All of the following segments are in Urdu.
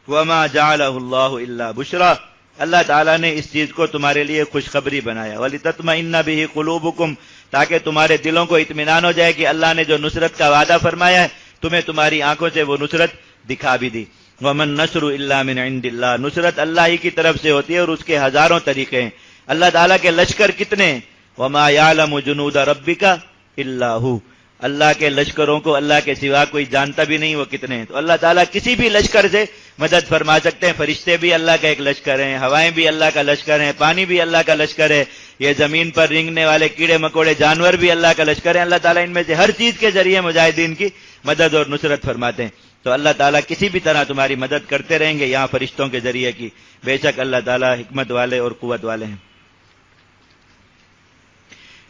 وما جعلہ اللہ الا بشرا، اللہ تعالیٰ نے اس چیز کو تمہارے لیے خوشخبری بنایا، وَلِتَطْمَئِنَّ بِهِ قُلُوبُكُمْ، تاکہ تمہارے دلوں کو اطمینان ہو جائے کہ اللہ نے جو نصرت کا وعدہ فرمایا ہے تمہیں تمہاری آنکھوں سے وہ نصرت دکھا بھی دی۔ وَمَن نَّصْرُ إِلَّا مِنْ عِندِ اللَّهِ، نصرت اللہ ہی کی طرف سے ہوتی ہے اور اس کے ہزاروں طریقے ہیں۔ اللہ تعالیٰ کے لشکر کتنے ہیں؟ وَمَا يَعْلَمُ جُنُودَ رَبِّكَ إِلَّا هُوَ، اللہ کے لشکروں کو اللہ کے سوا کوئی جانتا بھی نہیں وہ کتنے ہیں۔ تو اللہ تعالیٰ کسی بھی لشکر سے مدد فرما سکتے ہیں۔ فرشتے بھی اللہ کا ایک لشکر ہیں، ہوائیں بھی اللہ کا لشکر ہیں، پانی بھی اللہ کا لشکر ہے، یہ زمین پر رینگنے والے کیڑے مکوڑے جانور بھی اللہ کا لشکر ہیں۔ اللہ تعالیٰ ان میں سے ہر چیز کے ذریعے مجاہدین کی مدد اور نصرت فرماتے ہیں۔ تو اللہ تعالیٰ کسی بھی طرح تمہاری مدد کرتے رہیں گے، یہاں فرشتوں کے ذریعے کی۔ بے شک اللہ تعالیٰ حکمت والے اور قوت والے ہیں۔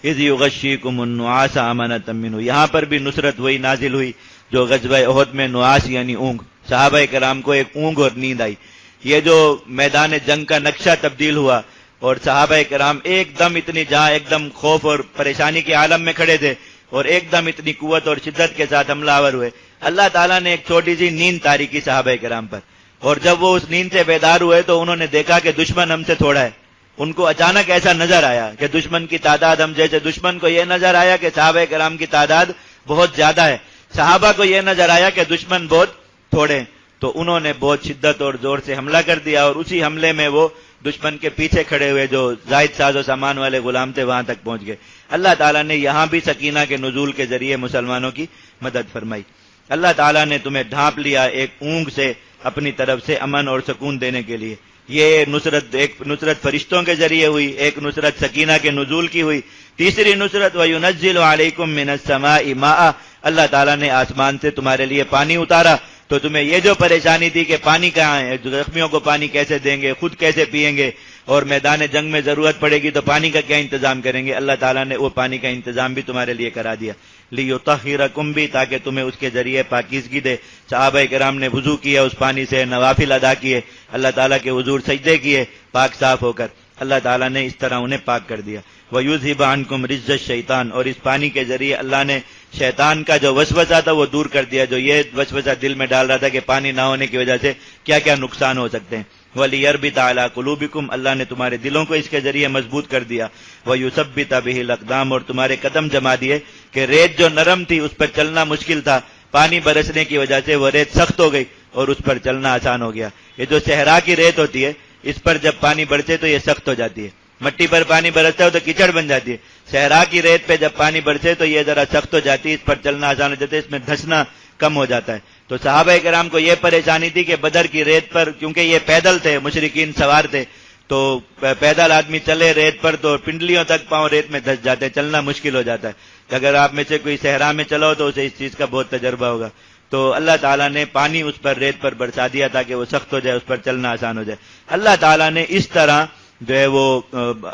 اذ یغشیکم النعاس امنۃ منہ، یہاں پر بھی نصرت وہی نازل ہوئی جو غزوہ احد میں نعاس یعنی اونگ، صحابہ کرام کو ایک اونگ اور نیند آئی۔ یہ جو میدان جنگ کا نقشہ تبدیل ہوا اور صحابہ کرام ایک دم اتنی جہاں ایک دم خوف اور پریشانی کے عالم میں کھڑے تھے اور ایک دم اتنی قوت اور شدت کے ساتھ حملہ آور ہوئے، اللہ تعالیٰ نے ایک چھوٹی سی نیند طاری کی صحابہ کرام پر، اور جب وہ اس نیند سے بیدار ہوئے تو انہوں نے دیکھا کہ دشمن ہم سے تھوڑا ہے۔ ان کو اچانک ایسا نظر آیا کہ دشمن کی تعداد ہم جیسے، دشمن کو یہ نظر آیا کہ صحابہ کرام کی تعداد بہت زیادہ ہے، صحابہ کو یہ نظر آیا کہ دشمن بہت تھوڑے ہیں، تو انہوں نے بہت شدت اور زور سے حملہ کر دیا، اور اسی حملے میں وہ دشمن کے پیچھے کھڑے ہوئے جو زائد ساز و سامان والے غلام تھے وہاں تک پہنچ گئے۔ اللہ تعالیٰ نے یہاں بھی سکینہ کے نزول کے ذریعے مسلمانوں کی مدد فرمائی۔ اللہ تعالیٰ نے تمہیں ڈھانپ لیا ایک اونگ سے اپنی طرف سے امن اور سکون دینے کے لیے۔ یہ نصرت، ایک نصرت فرشتوں کے ذریعے ہوئی، ایک نصرت سکینہ کے نزول کی ہوئی، تیسری نصرت وَيُنَزِّلُ عَلَيْكُم مِّنَ السَّمَاءِ مَاءً، اللہ تعالیٰ نے آسمان سے تمہارے لیے پانی اتارا، تو تمہیں یہ جو پریشانی تھی کہ پانی کہاں ہے، زخمیوں کو پانی کیسے دیں گے، خود کیسے پیئیں گے، اور میدان جنگ میں ضرورت پڑے گی تو پانی کا کیا انتظام کریں گے، اللہ تعالیٰ نے وہ پانی کا انتظام بھی تمہارے لیے کرا دیا۔ لِيُطَهِّرَكُم بھی، تاکہ تمہیں اس کے ذریعے پاکیزگی دے۔ صحابہ کرام نے وضو کیا اس پانی سے، نوافل ادا کیے، اللہ تعالیٰ کے حضور سجدے کیے پاک صاف ہو کر، اللہ تعالیٰ نے اس طرح انہیں پاک کر دیا۔ وَيُذْهِبَ عَنْكُمْ رِجْزَ الشَّيْطَانِ، اور اس پانی کے ذریعے اللہ نے شیطان کا جو وسوسہ تھا وہ دور کر دیا، جو یہ وسوسہ دل میں ڈال رہا تھا کہ پانی نہ ہونے کی وجہ سے کیا کیا نقصان ہو سکتے ہیں۔ وَلِيَرْبِطَ عَلَىٰ قُلُوبِكُمْ، اللہ نے تمہارے دلوں کو اس کے ذریعے مضبوط کر دیا۔ وَيُثَبِّتَ بِهِ الْأَقْدَامَ، اور تمہارے قدم جما دیے کہ ریت جو نرم تھی اس پر چلنا مشکل تھا، پانی برسنے کی وجہ سے وہ ریت سخت ہو گئی اور اس پر چلنا آسان ہو گیا۔ یہ جو صحرا کی ریت ہوتی ہے اس پر جب پانی برسے تو یہ سخت ہو جاتی ہے، مٹی پر پانی برستا ہو تو کیچڑ بن جاتی ہے، صحرا کی ریت پہ جب پانی برسے تو یہ ذرا سخت ہو جاتی ہے، اس پر چلنا آسان ہو جاتا ہے، اس میں دھسنا کم ہو جاتا ہے۔ تو صحابہ کرام کو یہ پریشانی تھی کہ بدر کی ریت پر، کیونکہ یہ پیدل تھے، مشرکین سوار تھے، تو پیدل آدمی چلے ریت پر تو پنڈلیوں تک پاؤں ریت میں دھس جاتے، چلنا مشکل ہو جاتا ہے۔ اگر آپ میں سے کوئی صحرا میں چلو تو اسے اس چیز کا بہت تجربہ ہوگا۔ تو اللہ تعالیٰ نے پانی اس پر ریت پر برسا دیا تاکہ وہ سخت ہو جائے، اس پر چلنا آسان ہو جائے۔ اللہ تعالیٰ نے اس طرح جو ہے وہ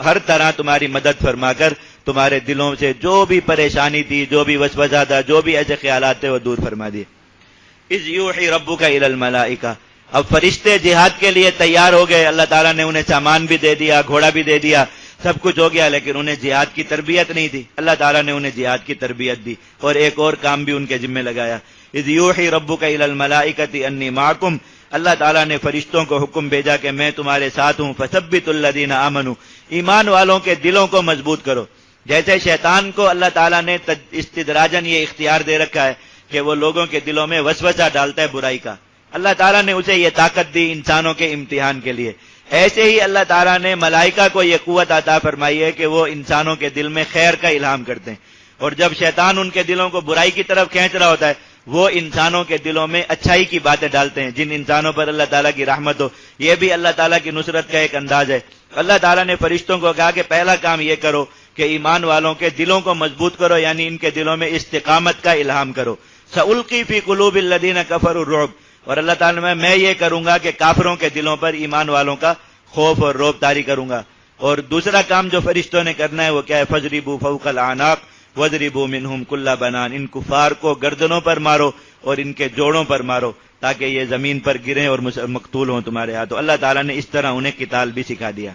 ہر طرح تمہاری مدد فرما کر تمہارے دلوں سے جو بھی پریشانی تھی، جو بھی وسوسہ تھا، جو بھی ایسے خیالات تھے وہ دور فرما دیے۔ اذ یوحی ربک الی الملائکہ، اب فرشتے جہاد کے لیے تیار ہو گئے، اللہ تعالیٰ نے انہیں سامان بھی دے دیا، گھوڑا بھی دے دیا، سب کچھ ہو گیا، لیکن انہیں جہاد کی تربیت نہیں تھی۔ اللہ تعالیٰ نے انہیں جہاد کی تربیت دی اور ایک اور کام بھی ان کے ذمہ لگایا۔ اذ یوحی ربک الی الملائکۃ انی معکم، اللہ تعالیٰ نے فرشتوں کو حکم بھیجا کہ میں تمہارے ساتھ ہوں۔ فثبتوا الذین آمنوا، ایمان والوں کے دلوں کو مضبوط کرو۔ جیسے شیطان کو اللہ تعالیٰ نے استدراجن یہ اختیار دے رکھا ہے کہ وہ لوگوں کے دلوں میں وسوسہ ڈالتا ہے برائی کا، اللہ تعالیٰ نے اسے یہ طاقت دی انسانوں کے امتحان کے لیے، ایسے ہی اللہ تعالیٰ نے ملائکہ کو یہ قوت عطا فرمائی ہے کہ وہ انسانوں کے دل میں خیر کا الہام کرتے ہیں، اور جب شیطان ان کے دلوں کو برائی کی طرف کھینچ رہا ہوتا ہے وہ انسانوں کے دلوں میں اچھائی کی باتیں ڈالتے ہیں، جن انسانوں پر اللہ تعالیٰ کی رحمت ہو۔ یہ بھی اللہ تعالیٰ کی نصرت کا ایک انداز ہے۔ اللہ تعالیٰ نے فرشتوں کو کہا کہ پہلا کام یہ کرو کہ ایمان والوں کے دلوں کو مضبوط کرو، یعنی ان کے دلوں میں استقامت کا الہام کرو۔ سألقی فی قلوب الذین کفروا الرعب، اور اللہ تعالیٰ میں یہ کروں گا کہ کافروں کے دلوں پر ایمان والوں کا خوف اور رعب طاری کروں گا۔ اور دوسرا کام جو فرشتوں نے کرنا ہے وہ کیا ہے؟ فَاضْرِبُوا فَوْقَ الْأَعْنَاقِ وَاضْرِبُوا مِنْهُمْ كُلَّ بَنَانٍ، ان کفار کو گردنوں پر مارو اور ان کے جوڑوں پر مارو تاکہ یہ زمین پر گریں اور مقتول ہوں تمہارے ہاتھ۔ تو اللہ تعالیٰ نے اس طرح انہیں قتال بھی سکھا دیا۔